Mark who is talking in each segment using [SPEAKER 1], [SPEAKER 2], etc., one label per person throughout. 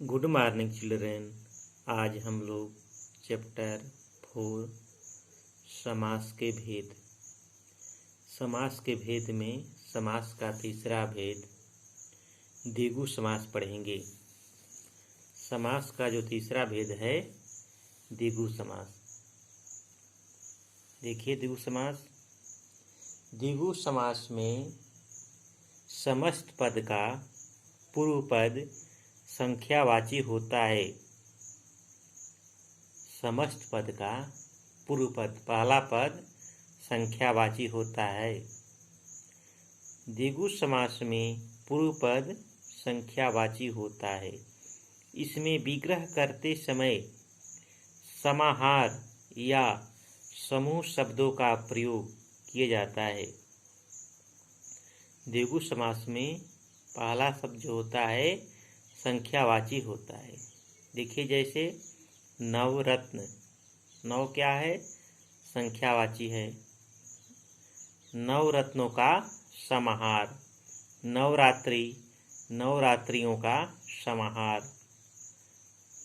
[SPEAKER 1] Good morning children. आज हम लोग चैप्टर 4 समास के भेद में समास का तीसरा भेद द्विगु समास पढ़ेंगे। समास का जो तीसरा भेद है द्विगु समास। देखिए द्विगु समास में समस्त पद का पूर्व पद संख्यावाची होता है। समस्त पद का पूर्व पद पहला पद संख्यावाची होता है। द्विगु समास में पूर्व पद संख्यावाची होता है। इसमें विग्रह करते समय समाहार या समूह शब्दों का प्रयोग किया जाता है। द्विगु समास में पहला शब्द जो होता है संख्यावाची होता है। देखिए जैसे नवरत्न, नव क्या है? संख्यावाची है। नवरत्नों का समाहार, नवरात्रि, नवरात्रियों का समाहार।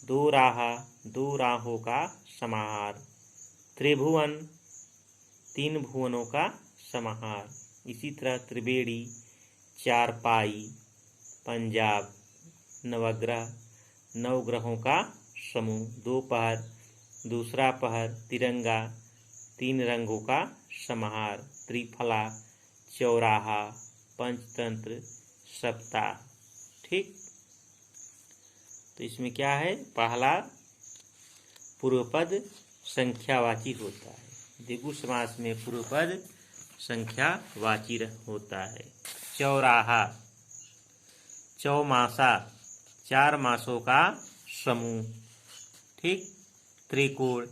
[SPEAKER 1] दो राहा, दो राहों का समाहार। त्रिभुवन, तीन भुवनों का समाहार। इसी तरह त्रिवेणी, चारपाई, पंजाब, नवग्रह, नवग्रहों का समूह। दो पहर, दूसरा पहर, तिरंगा, तीन रंगों का समाहार। त्रिफला, चौराहा, पंचतंत्र, सप्ताह। ठीक, तो इसमें क्या है? पहला पूर्व पद संख्यावाची होता है। द्विगु समास में पूर्व पद संख्यावाची होता है। चौराहा, चौमासा, चार मासों का समूह। ठीक। त्रिकोण,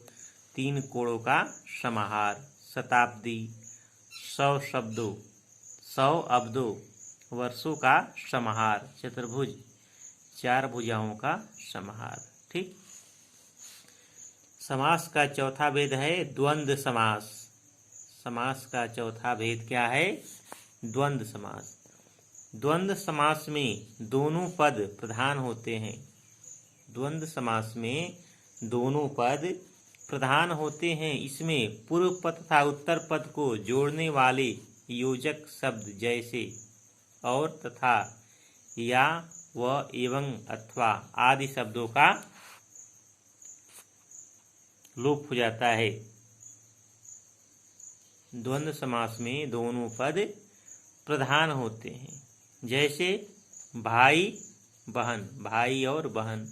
[SPEAKER 1] तीन कोणों का समाहार। शताब्दी, 100 शब्दों, 100 अब्दों, वर्षों का समाहार। चतुर्भुज, चार भुजाओं का समाहार। ठीक। समास का चौथा भेद है द्वंद्व समास। समास का चौथा भेद क्या है? द्वंद्व समास। द्वंद्व समास में दोनों पद प्रधान होते हैं। द्वंद्व समास में दोनों पद प्रधान होते हैं। इसमें पूर्व पद तथा उत्तर पद को जोड़ने वाले योजक शब्द जैसे और, तथा, या, व, एवं, अथवा आदि शब्दों का लोप हो जाता है। द्वंद्व समास में दोनों पद प्रधान होते हैं। जैसे भाई बहन, भाई और बहन।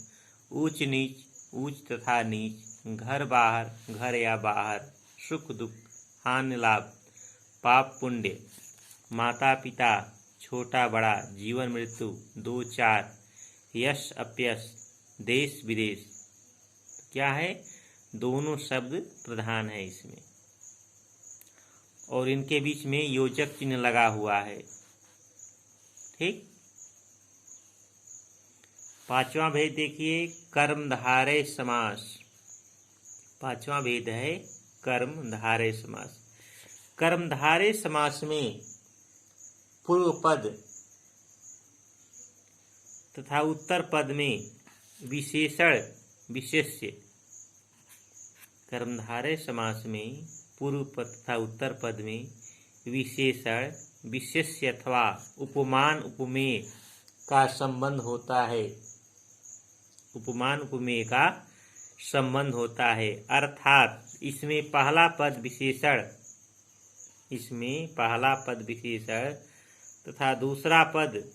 [SPEAKER 1] ऊंच नीच, ऊंच तथा नीच। घर बाहर, घर या बाहर। सुख दुख, हानि लाभ, पाप पुण्य। माता पिता, छोटा बड़ा, जीवन मृत्यु, दो चार, यश अपयश, देश विदेश। क्या है? दोनों शब्द प्रधान है इसमें, और इनके बीच में योजक चिन्ह लगा हुआ है। ठीक। पांचवा भेद देखिए कर्मधारय समास। पांचवा भेद है कर्मधारय समास। कर्मधारय समास में पूर्व पद तथा उत्तर पद में विशेषण विशेष्य। कर्मधारय समास में पूर्व पद तथा उत्तर पद में विशेषण विशेष्य अथवा उपमान उपमेय का संबंध होता है। उपमान उपमेय का संबंध होता है। अर्थात इसमें पहला पद विशेषण, तथा दूसरा पद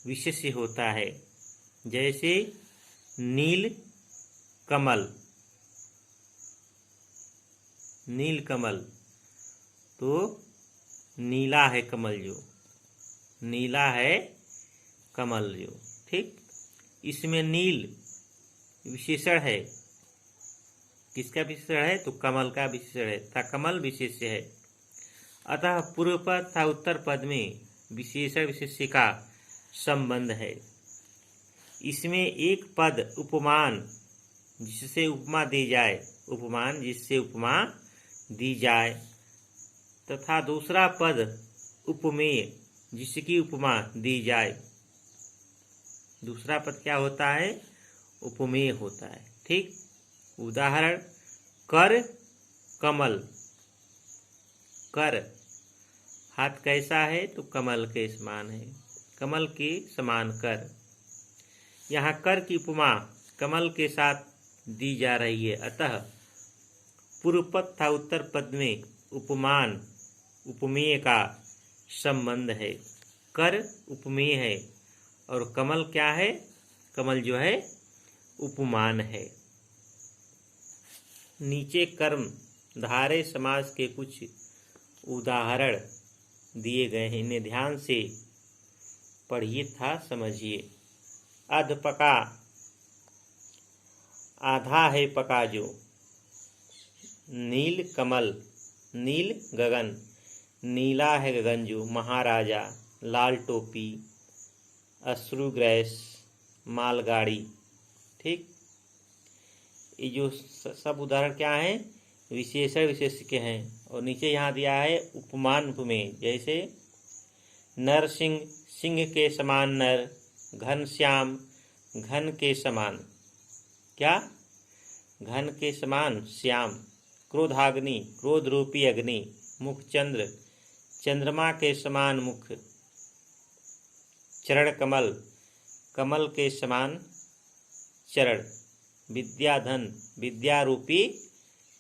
[SPEAKER 1] विशेष्य होता है। जैसे नील कमल, नील कमल, तो नीला है कमल जो, नीला है कमल जो। ठीक। इसमें नील विशेषण है। किसका विशेषण है? तो कमल का विशेषण है तथा कमल विशेष्य है। अतः पूर्व पद तथा उत्तर पद में विशेषण विशेष्य का संबंध है। इसमें एक पद उपमान जिससे उपमा दी जाए, उपमान जिससे उपमा दी जाए, तथा दूसरा पद उपमेय जिसकी उपमा दी जाए। दूसरा पद क्या होता है? उपमेय होता है। ठीक, उदाहरण कर कमल। कर हाथ कैसा है तो कमल के समान है, कमल के समान कर। यहाँ कर की उपमा कमल के साथ दी जा रही है, अतः पूर्व पद तथा उत्तर पद में उपमान उपमेय का संबंध है। कर उपमेय है और कमल क्या है, कमल जो है उपमान है। नीचे कर्म धारय समास के कुछ उदाहरण दिए गए हैं, इन्हें ध्यान से पढ़िए तथा समझिए। अध पका, आधा है पका जो। नील कमल, नील गगन, नीला है गगन जो। महाराजा, लाल टोपी, अश्रु ग्रैस, मालगाड़ी। ठीक, ये जो सब उदाहरण क्या हैं, विशेषण विशेष के हैं। और नीचे यहाँ दिया है उपमान उपमेय, जैसे नर सिंह, सिंह के समान नर। घन श्याम, घन के समान क्या, घन के समान श्याम। क्रोधाग्नि, क्रोध रूपी अग्नि। मुख चंद्र, चंद्रमा के समान मुख। चरण कमल, कमल के समान चरण। विद्याधन, विद्या रूपी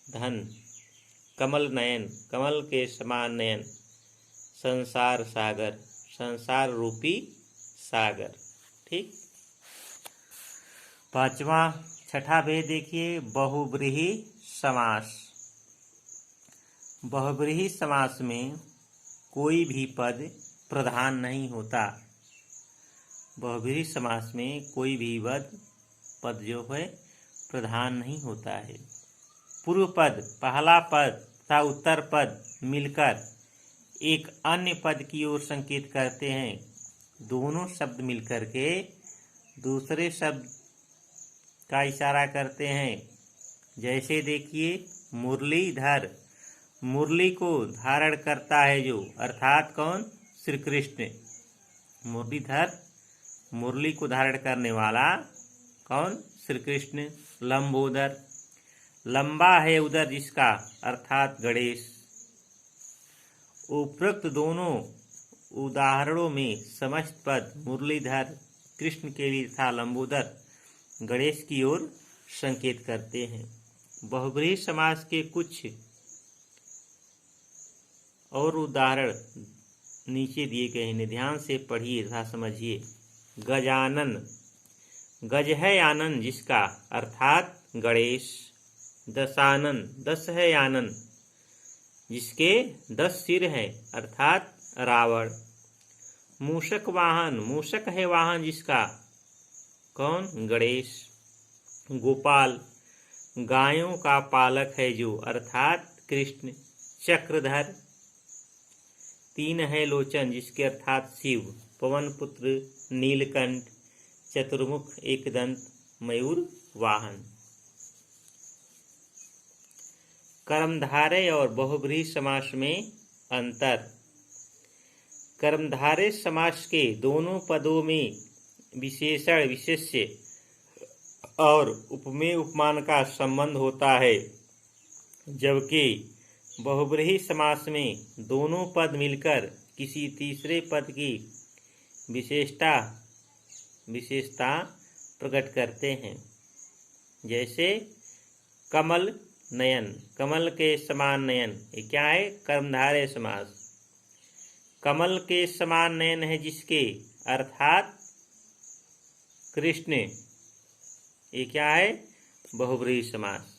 [SPEAKER 1] धन। कमल नयन, कमल के समान नयन। संसार सागर, संसार रूपी सागर। ठीक, पांचवा छठा भेद देखिए, बहुब्रीहि समास। बहुब्रीहि समास में कोई भी पद प्रधान नहीं होता। बहुब्रीहि समास में कोई भी पद जो है प्रधान नहीं होता है। पूर्व पद, पहला पद तथा उत्तर पद मिलकर एक अन्य पद की ओर संकेत करते हैं। दोनों शब्द मिलकर के दूसरे शब्द का इशारा करते हैं। जैसे देखिए, मुरलीधर, मुरली को धारण करता है जो, अर्थात कौन, श्री कृष्ण। मुरलीधर, मुरली को धारण करने वाला कौन, श्री कृष्ण। लंबोदर, लंबा है उदर जिसका, अर्थात गणेश। उपरोक्त दोनों उदाहरणों में समस्त पद मुरलीधर कृष्ण के लिए तथा लंबोदर गणेश की ओर संकेत करते हैं। बहुब्रीहि समास के कुछ और उदाहरण नीचे दिए गए हैं, ध्यान से पढ़िए तथा समझिए। गजानन, गज है आनंद जिसका, अर्थात गणेश। दशानन, दस है आनंद जिसके 10 सिर हैं, अर्थात रावण। मूषक वाहन, मूषक है वाहन जिसका, कौन, गणेश। गोपाल, गायों का पालक है जो, अर्थात कृष्ण। चक्रधर, 3 है लोचन जिसके, अर्थात शिव। पवन पुत्र नीलकंठ। चतुर्मुख एकदंत मयूर वाहन। कर्मधारय और बहुब्रीहि समास में अंतर। कर्मधारय समास के दोनों पदों में विशेषण विशेष्य और उपमेय उपमान का संबंध होता है, जबकि बहुब्रीहि समास में दोनों पद मिलकर किसी तीसरे पद की विशेषता प्रकट करते हैं। जैसे कमल नयन, कमल के समान नयन, ये क्या है, कर्मधारय समास। कमल के समान नयन है जिसके, अर्थात कृष्ण, ये क्या है, बहुब्रीहि समास।